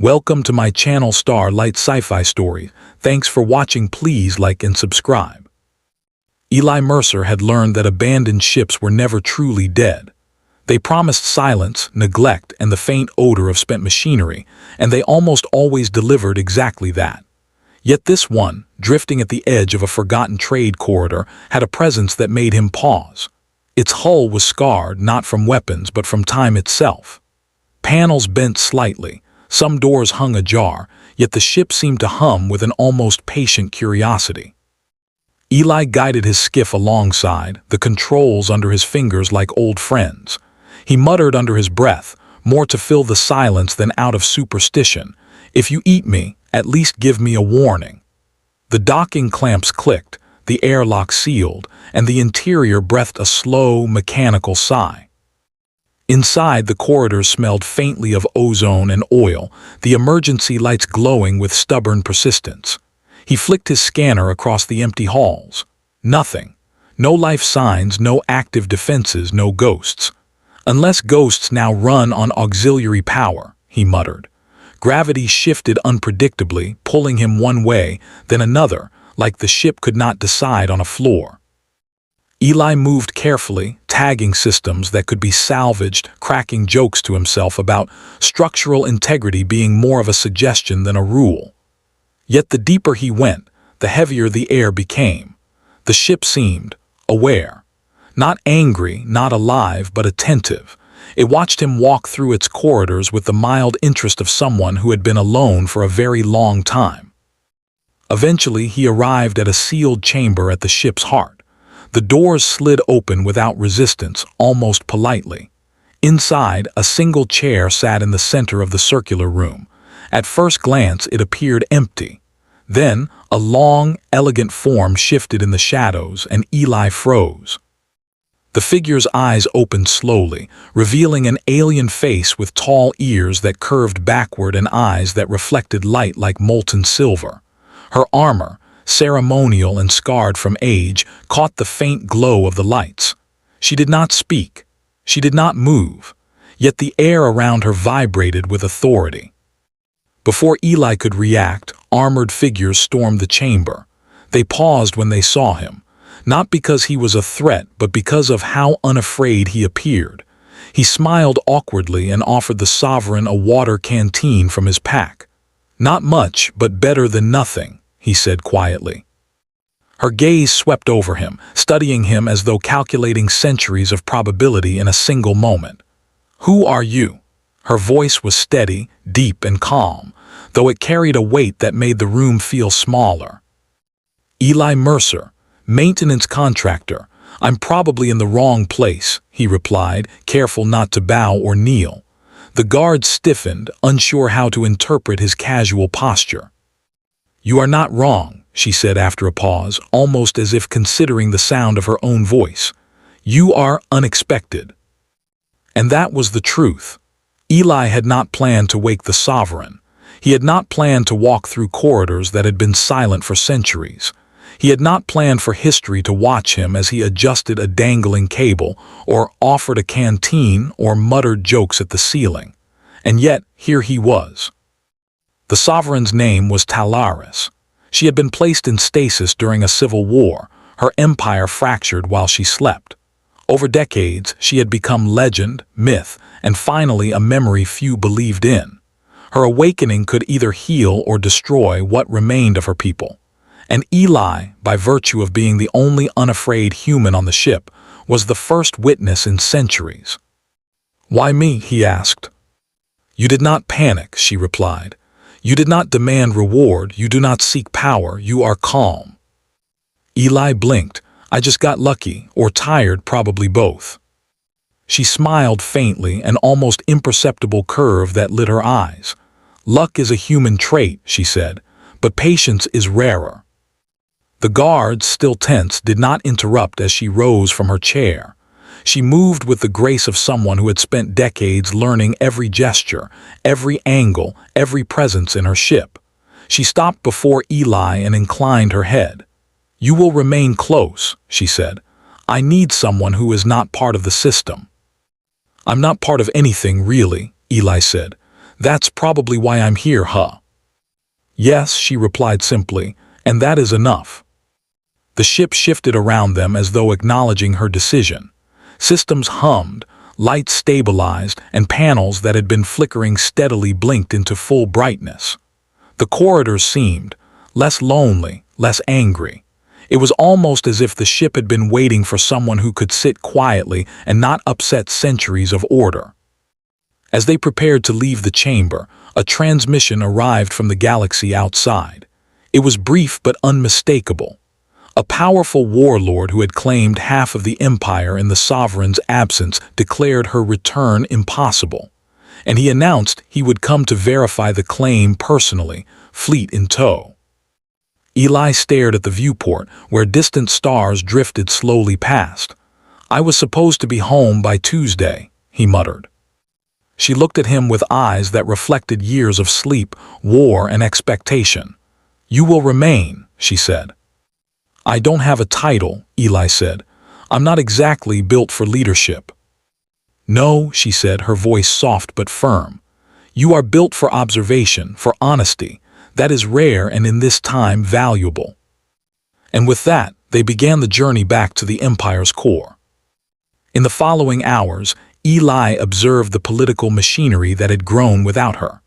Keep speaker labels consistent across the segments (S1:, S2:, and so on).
S1: Welcome to my channel Starlight Sci-Fi Stories. Thanks for watching. Please like and subscribe. Eli Mercer had learned that abandoned ships were never truly dead. They promised silence, neglect, and the faint odor of spent machinery, and they almost always delivered exactly that. Yet this one, drifting at the edge of a forgotten trade corridor, had a presence that made him pause. Its hull was scarred not from weapons but from time itself. Panels bent slightly, some doors hung ajar, yet the ship seemed to hum with an almost patient curiosity. Eli guided his skiff alongside, the controls under his fingers like old friends. He muttered under his breath, more to fill the silence than out of superstition, "If you eat me, at least give me a warning." The docking clamps clicked, the airlock sealed, and the interior breathed a slow, mechanical sigh. Inside, the corridors smelled faintly of ozone and oil, the emergency lights glowing with stubborn persistence. He flicked his scanner across the empty halls. Nothing. No life signs, no active defenses, no ghosts. "Unless ghosts now run on auxiliary power," he muttered. Gravity shifted unpredictably, pulling him one way, then another, like the ship could not decide on a floor. Eli moved carefully, tagging systems that could be salvaged, cracking jokes to himself about structural integrity being more of a suggestion than a rule. Yet the deeper he went, the heavier the air became. The ship seemed aware. Not angry, not alive, but attentive. It watched him walk through its corridors with the mild interest of someone who had been alone for a very long time. Eventually, he arrived at a sealed chamber at the ship's heart. The doors slid open without resistance, almost politely. Inside, a single chair sat in the center of the circular room. At first glance, it appeared empty. Then, a long, elegant form shifted in the shadows, and Eli froze. The figure's eyes opened slowly, revealing an alien face with tall ears that curved backward and eyes that reflected light like molten silver. Her armor, ceremonial and scarred from age, caught the faint glow of the lights. She did not speak. She did not move. Yet the air around her vibrated with authority. Before Eli could react, armored figures stormed the chamber. They paused when they saw him, not because he was a threat, but because of how unafraid he appeared. He smiled awkwardly and offered the sovereign a water canteen from his pack. "Not much, but better than nothing," he said quietly. Her gaze swept over him, studying him as though calculating centuries of probability in a single moment. "Who are you?" Her voice was steady, deep, and calm, though it carried a weight that made the room feel smaller. "Eli Mercer, maintenance contractor. I'm probably in the wrong place," he replied, careful not to bow or kneel. The guard stiffened, unsure how to interpret his casual posture. "You are not wrong," she said after a pause, almost as if considering the sound of her own voice. "You are unexpected." And that was the truth. Eli had not planned to wake the sovereign. He had not planned to walk through corridors that had been silent for centuries. He had not planned for history to watch him as he adjusted a dangling cable, or offered a canteen, or muttered jokes at the ceiling. And yet, here he was. The sovereign's name was Talaris. She had been placed in stasis during a civil war, her empire fractured while she slept. Over decades, she had become legend, myth, and finally a memory few believed in. Her awakening could either heal or destroy what remained of her people. And Eli, by virtue of being the only unafraid human on the ship, was the first witness in centuries. "Why me?" he asked. "You did not panic," she replied. "You did not demand reward, you do not seek power, you are calm." Eli blinked. "I just got lucky, or tired, probably both." She smiled faintly, an almost imperceptible curve that lit her eyes. "Luck is a human trait," she said, "but patience is rarer." The guards, still tense, did not interrupt as she rose from her chair. She moved with the grace of someone who had spent decades learning every gesture, every angle, every presence in her ship. She stopped before Eli and inclined her head. "You will remain close," she said. "I need someone who is not part of the system." "I'm not part of anything, really," Eli said. That's probably why I'm here, huh? Yes, she replied simply, and that is enough. The ship shifted around them as though acknowledging her decision. Systems hummed, lights stabilized, and panels that had been flickering steadily blinked into full brightness. The corridors seemed less lonely, less angry. It was almost as if the ship had been waiting for someone who could sit quietly and not upset centuries of order. As they prepared to leave the chamber, a transmission arrived from the galaxy outside. It was brief but unmistakable. A powerful warlord who had claimed half of the empire in the sovereign's absence declared her return impossible, and he announced he would come to verify the claim personally, fleet in tow. Eli stared at the viewport, where distant stars drifted slowly past. "I was supposed to be home by Tuesday," he muttered. She looked at him with eyes that reflected years of sleep, war, and expectation. "You will remain," she said. "I don't have a title," Eli said. "I'm not exactly built for leadership." "No," she said, her voice soft but firm. "You are built for observation, for honesty. That is rare and in this time valuable." And with that, they began the journey back to the Empire's core. In the following hours, Eli observed the political machinery that had grown without her.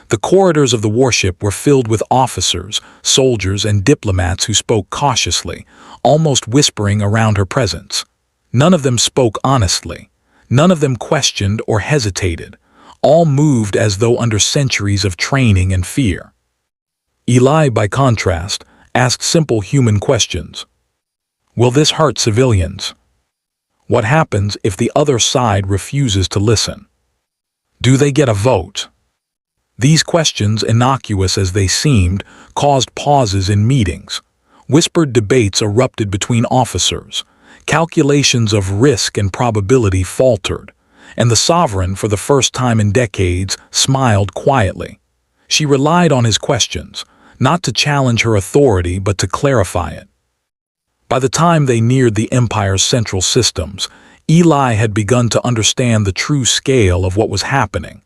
S1: The corridors of the warship were filled with officers, soldiers, and diplomats who spoke cautiously, almost whispering around her presence. None of them spoke honestly. None of them questioned or hesitated. All moved as though under centuries of training and fear. Eli, by contrast, asked simple human questions. Will this hurt civilians? What happens if the other side refuses to listen? Do they get a vote? These questions, innocuous as they seemed, caused pauses in meetings. Whispered debates erupted between officers. Calculations of risk and probability faltered, and the sovereign, for the first time in decades, smiled quietly. She relied on his questions, not to challenge her authority but to clarify it. By the time they neared the Empire's central systems, Eli had begun to understand the true scale of what was happening.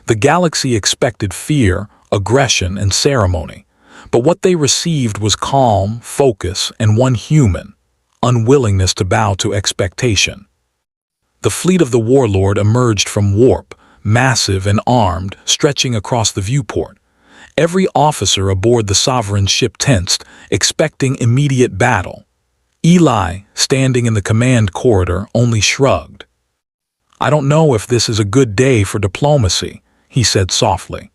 S1: The galaxy expected fear, aggression, and ceremony, but what they received was calm, focus, and one human unwillingness to bow to expectation. The fleet of the warlord emerged from warp, massive and armed, stretching across the viewport. Every officer aboard the sovereign ship tensed, expecting immediate battle. Eli, standing in the command corridor, only shrugged. "I don't know if this is a good day for diplomacy," he said softly.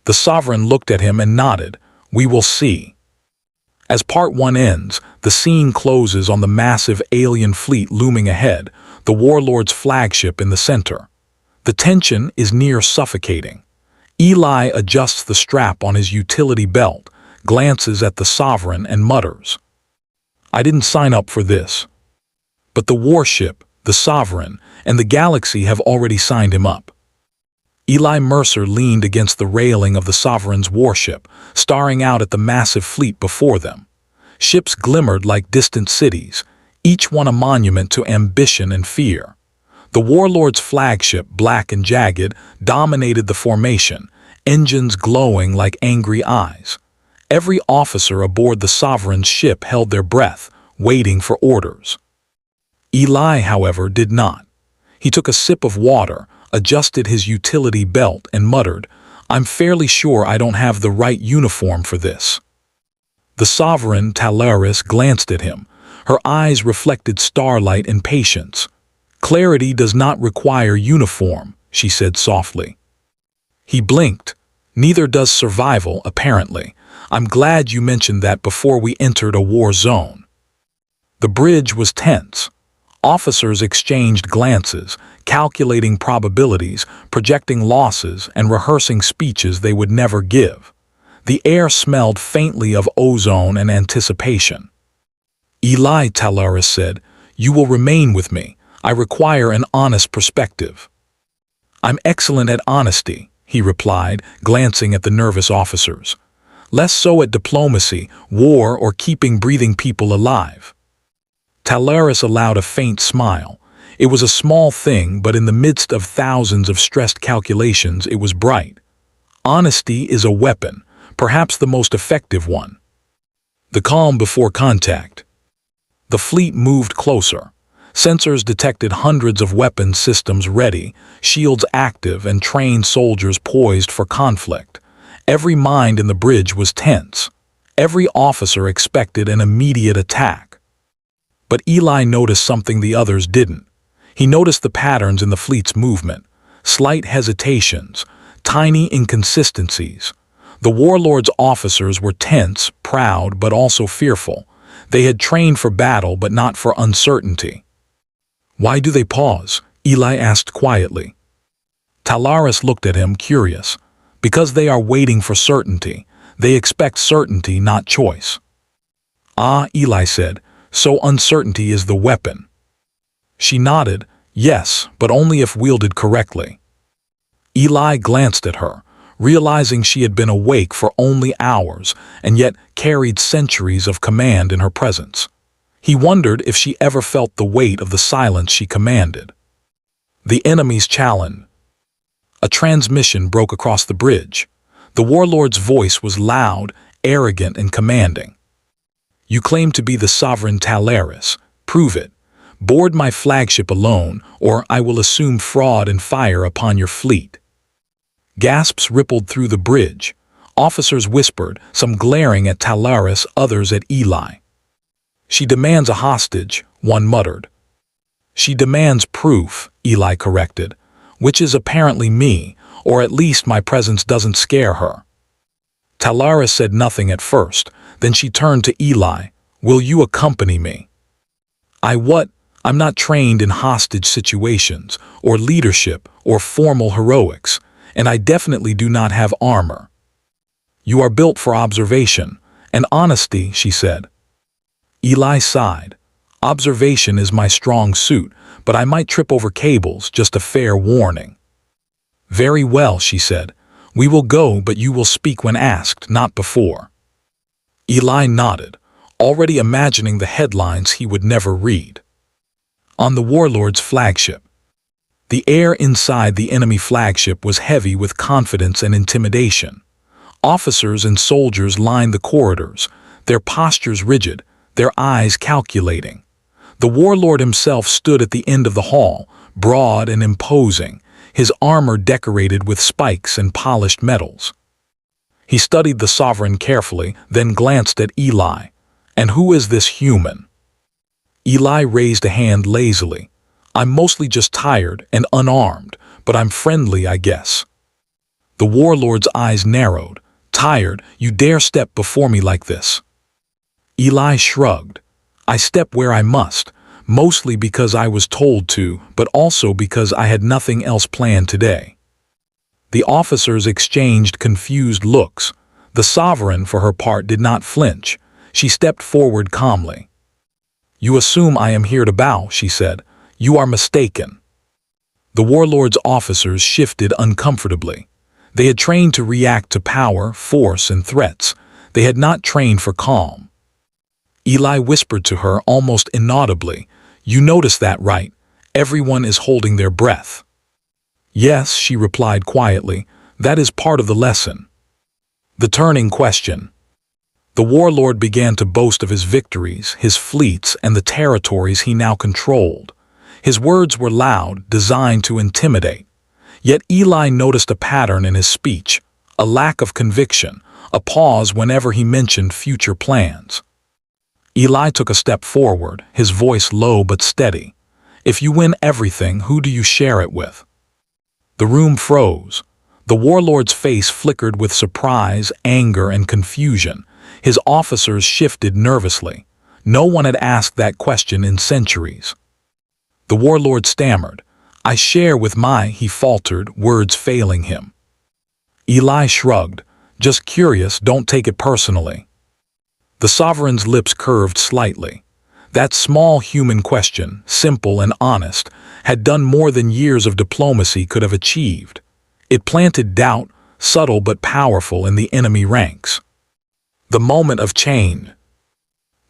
S1: The sovereign looked at him and nodded. "We will see." As part one ends, the scene closes on the massive alien fleet looming ahead, the warlord's flagship in the center. The tension is near suffocating. Eli adjusts the strap on his utility belt, glances at the sovereign, and mutters, "I didn't sign up for this." But the warship, the sovereign, and the galaxy have already signed him up. Eli Mercer leaned against the railing of the sovereign's warship, staring out at the massive fleet before them. Ships glimmered like distant cities, each one a monument to ambition and fear. The warlord's flagship, black and jagged, dominated the formation, engines glowing like angry eyes. Every officer aboard the sovereign's ship held their breath, waiting for orders. Eli, however, did not. He took a sip of water, adjusted his utility belt, and muttered, "I'm fairly sure I don't have the right uniform for this." The sovereign, Talaris, glanced at him. Her eyes reflected starlight and patience. "Clarity does not require uniform," she said softly. He blinked. "Neither does survival, apparently. I'm glad you mentioned that before we entered a war zone." The bridge was tense. Officers exchanged glances, calculating probabilities, projecting losses, and rehearsing speeches they would never give. The air smelled faintly of ozone and anticipation. "Eli," Talaris said, "you will remain with me. I require an honest perspective." "I'm excellent at honesty," he replied, glancing at the nervous officers. "Less so at diplomacy, war, or keeping breathing people alive." Talaris allowed a faint smile. It was a small thing, but in the midst of thousands of stressed calculations, it was bright. Honesty is a weapon, perhaps the most effective one. The calm before contact. The fleet moved closer. Sensors detected hundreds of weapons systems ready, shields active, and trained soldiers poised for conflict. Every mind in the bridge was tense. Every officer expected an immediate attack. But Eli noticed something the others didn't. He noticed the patterns in the fleet's movement, slight hesitations, tiny inconsistencies. The warlord's officers were tense, proud, but also fearful. They had trained for battle, but not for uncertainty. "Why do they pause?" Eli asked quietly. Talaris looked at him, curious. "Because they are waiting for certainty. They expect certainty, not choice." "Ah," Eli said, "so uncertainty is the weapon." She nodded, "Yes, but only if wielded correctly." Eli glanced at her, realizing she had been awake for only hours and yet carried centuries of command in her presence. He wondered if she ever felt the weight of the silence she commanded. The enemy's challenge. A transmission broke across the bridge. The warlord's voice was loud, arrogant, and commanding. "You claim to be the sovereign Talaris. Prove it. Board my flagship alone, or I will assume fraud and fire upon your fleet." Gasps rippled through the bridge. Officers whispered, some glaring at Talaris, others at Eli. "She demands a hostage," one muttered. "She demands proof," Eli corrected, "which is apparently me, or at least my presence doesn't scare her." Talaris said nothing at first, then she turned to Eli. "Will you accompany me?" I'm not trained in hostage situations, or leadership, or formal heroics, and I definitely do not have armor." "You are built for observation and honesty," she said. Eli sighed. "Observation is my strong suit, but I might trip over cables, just a fair warning." "Very well," she said. "We will go, but you will speak when asked, not before." Eli nodded, already imagining the headlines he would never read. On the warlord's flagship. The air inside the enemy flagship was heavy with confidence and intimidation. Officers and soldiers lined the corridors, their postures rigid, their eyes calculating. The warlord himself stood at the end of the hall, broad and imposing, his armor decorated with spikes and polished metals. He studied the sovereign carefully, then glanced at Eli. "And who is this human?" Eli raised a hand lazily. "I'm mostly just tired and unarmed, but I'm friendly, I guess." The warlord's eyes narrowed. "Tired? You dare step before me like this?" Eli shrugged. "I step where I must, mostly because I was told to, but also because I had nothing else planned today." The officers exchanged confused looks. The sovereign, for her part, did not flinch. She stepped forward calmly. "You assume I am here to bow," she said. "You are mistaken." The warlord's officers shifted uncomfortably. They had trained to react to power, force, and threats. They had not trained for calm. Eli whispered to her almost inaudibly, "You notice that, right? Everyone is holding their breath." "Yes," she replied quietly, "that is part of the lesson." The turning question. The warlord began to boast of his victories, his fleets, and the territories he now controlled. His words were loud, designed to intimidate. Yet Eli noticed a pattern in his speech, a lack of conviction, a pause whenever he mentioned future plans. Eli took a step forward, his voice low but steady. "If you win everything, who do you share it with?" The room froze. The warlord's face flickered with surprise, anger, and confusion. His officers shifted nervously. No one had asked that question in centuries. The warlord stammered. "I share with he faltered, words failing him. Eli shrugged. "Just curious, don't take it personally." The sovereign's lips curved slightly. That small human question, simple and honest, had done more than years of diplomacy could have achieved. It planted doubt, subtle but powerful, in the enemy ranks. The moment of change.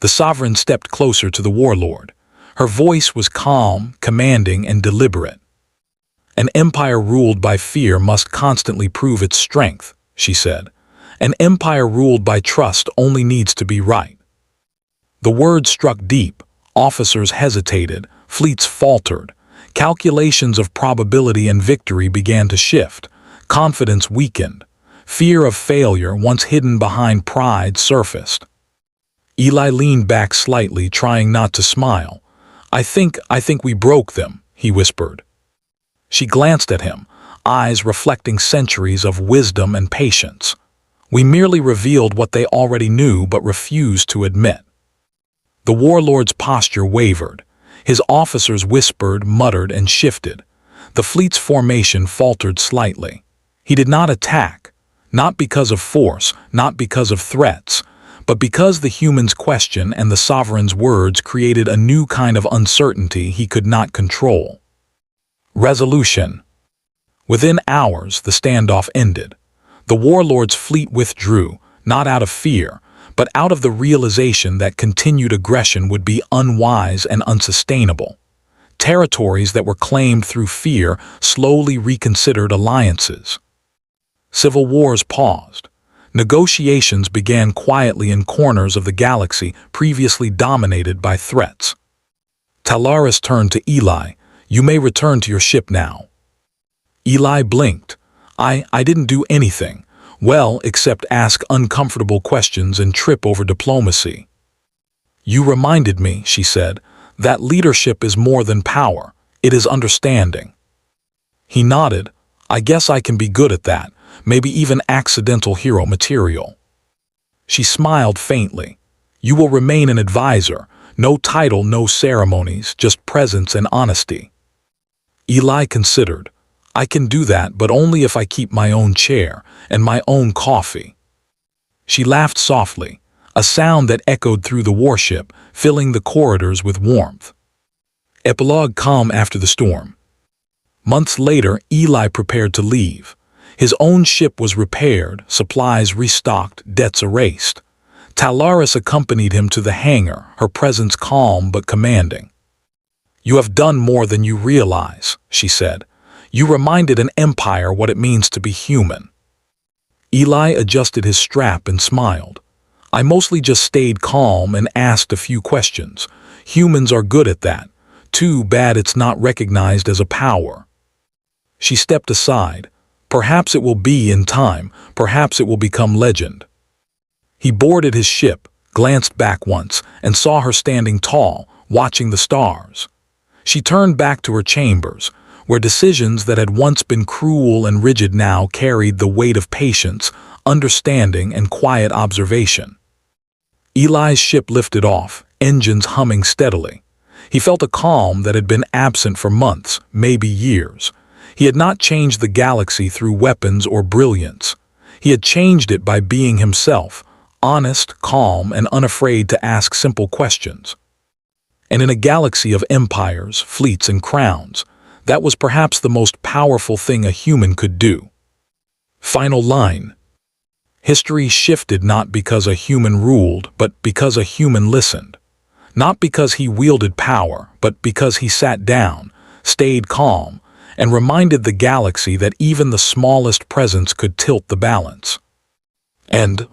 S1: The sovereign stepped closer to the warlord. Her voice was calm, commanding, and deliberate. An empire ruled by fear must constantly prove its strength, she said. An empire ruled by trust only needs to be right. The words struck deep. Officers hesitated, fleets faltered. Calculations of probability and victory began to shift. Confidence weakened. Fear of failure, once hidden behind pride, surfaced. Eli leaned back slightly, trying not to smile. I think we broke them," he whispered. She glanced at him, eyes reflecting centuries of wisdom and patience. "We merely revealed what they already knew but refused to admit." The warlord's posture wavered. His officers whispered, muttered, and shifted. The fleet's formation faltered slightly. He did not attack, not because of force, not because of threats, but because the human's question and the sovereign's words created a new kind of uncertainty he could not control. Resolution. Within hours, the standoff ended. The warlord's fleet withdrew, not out of fear, but out of the realization that continued aggression would be unwise and unsustainable. Territories that were claimed through fear slowly reconsidered alliances. Civil wars paused. Negotiations began quietly in corners of the galaxy previously dominated by threats. Talaris turned to Eli. "You may return to your ship now." Eli blinked. I didn't do anything. Well, except ask uncomfortable questions and trip over diplomacy." "You reminded me," she said, "that leadership is more than power. It is understanding." He nodded. "I guess I can be good at that, maybe even accidental hero material." She smiled faintly. "You will remain an advisor. No title, no ceremonies, just presence and honesty." Eli considered. "I can do that, but only if I keep my own chair and my own coffee." She laughed softly, a sound that echoed through the warship, filling the corridors with warmth. Epilogue. Calm after the storm. Months later, Eli prepared to leave. His own ship was repaired, supplies restocked, debts erased. Talaris accompanied him to the hangar, her presence calm but commanding. "You have done more than you realize," she said. "You reminded an empire what it means to be human." Eli adjusted his strap and smiled. "I mostly just stayed calm and asked a few questions. Humans are good at that. Too bad it's not recognized as a power." She stepped aside. "Perhaps it will be in time. Perhaps it will become legend." He boarded his ship, glanced back once, and saw her standing tall, watching the stars. She turned back to her chambers, where decisions that had once been cruel and rigid now carried the weight of patience, understanding, and quiet observation. Eli's ship lifted off, engines humming steadily. He felt a calm that had been absent for months, maybe years. He had not changed the galaxy through weapons or brilliance. He had changed it by being himself, honest, calm, and unafraid to ask simple questions. And in a galaxy of empires, fleets, and crowns, that was perhaps the most powerful thing a human could do. Final line. History shifted not because a human ruled, but because a human listened. Not because he wielded power, but because he sat down, stayed calm, and reminded the galaxy that even the smallest presence could tilt the balance. And